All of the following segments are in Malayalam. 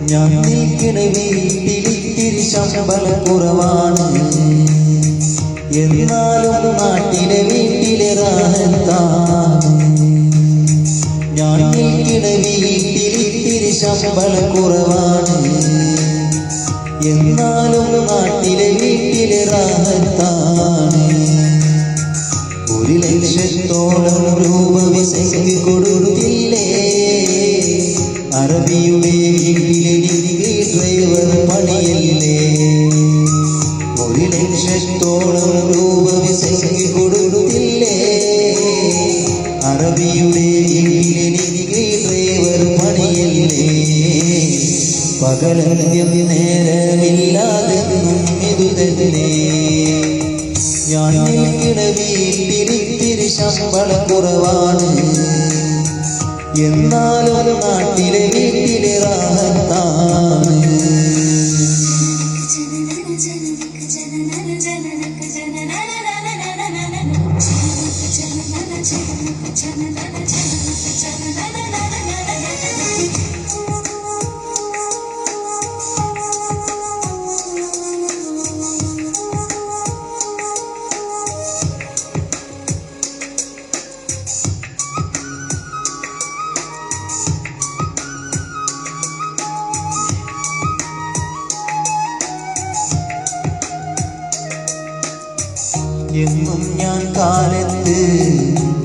ഞാൻ നിൽക്കണ വീട്ടിലിത്തിരി ശമ്പളം കുറവാണ്, എന്നാലും നാട്ടിലെ വീട്ടിലെ റാഹത്താണ്. ഞാൻ നിൽക്കണ വീട്ടിലിത്തിരി ശമ്പളം കുറവാണ്, എന്നാലും നാട്ടിലെ വീട്ടിലെ റാഹത്താണ്. 1 ലക്ഷത്തോളം രൂപ വിസയ്ക്ക് കൊടുത്തില്ലേ, അറബിയുടെ വീട്ടിലെനിക്ക് ഡ്രൈവർ പണിയല്ലേ. 1 ലക്ഷത്തോളം രൂപ വിസയ്ക്ക് കൊടുത്തില്ലേ, അറബിയുടെ വീട്ടിലെനിക്ക് ഡ്രൈവർ പണിയല്ലേ. പകലന്ത്യം നേരമില്ലാതെന്നും ഇതു തന്നെ. ഞാൻ നിൽക്കണ വീട്ടിലിത്തിരി ശമ്പളം കുറവാണ്, എന്നാലും നാട്ടിലെ വീട്ടിലെ റാഹത്താണ്. എന്നും ഞാൻ കാലത്ത്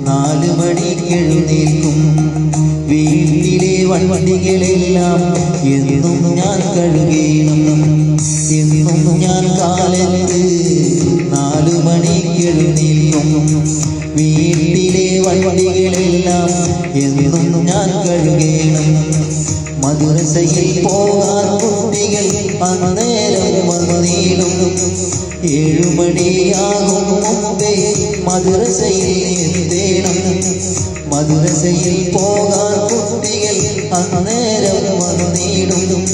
4 മണിക്ക് എഴുന്നേൽക്കും, വീട്ടിലെ വണ്ടികളെല്ലാം എന്നും ഞാൻ കഴുകണം. എന്നും ഞാൻ കാലത്ത് 4 മണിക്ക് എഴുന്നേൽക്കും, വീട്ടിലെ വണ്ടികളെല്ലാം എന്നും ഞാൻ കഴുകണം. മദ്രസയിൽ പോകാൻ കുട്ടികൾ അന്നേരം വന്നീടും, 7 മണിയാകും മുമ്പേ മദ്രസയിൽ എത്തേണം. മദ്രസയിൽ പോകാൻ കുട്ടികൾ അന്നേരം വന്നീടും,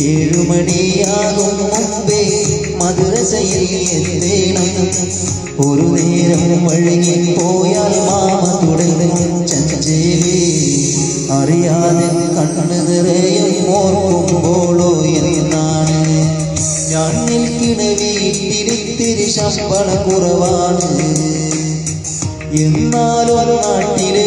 7 മണിയാകും മുമ്പേ മദ്രസയിൽ എത്തേണം. ഒരു നേരം വഴുകിപ്പോയാൽ മാമ തുടങ്ങും ചഞ്ചേരി, അറിയാതെ കണ്ണു നിറയും ഓർക്കുമ്പോളോ എന്നാണ്. ഞാൻ നിൽക്കണ വീട്ടിലിത്തിരി ശമ്പളം കുറവാണ്, എന്നാലും നാട്ടിലെ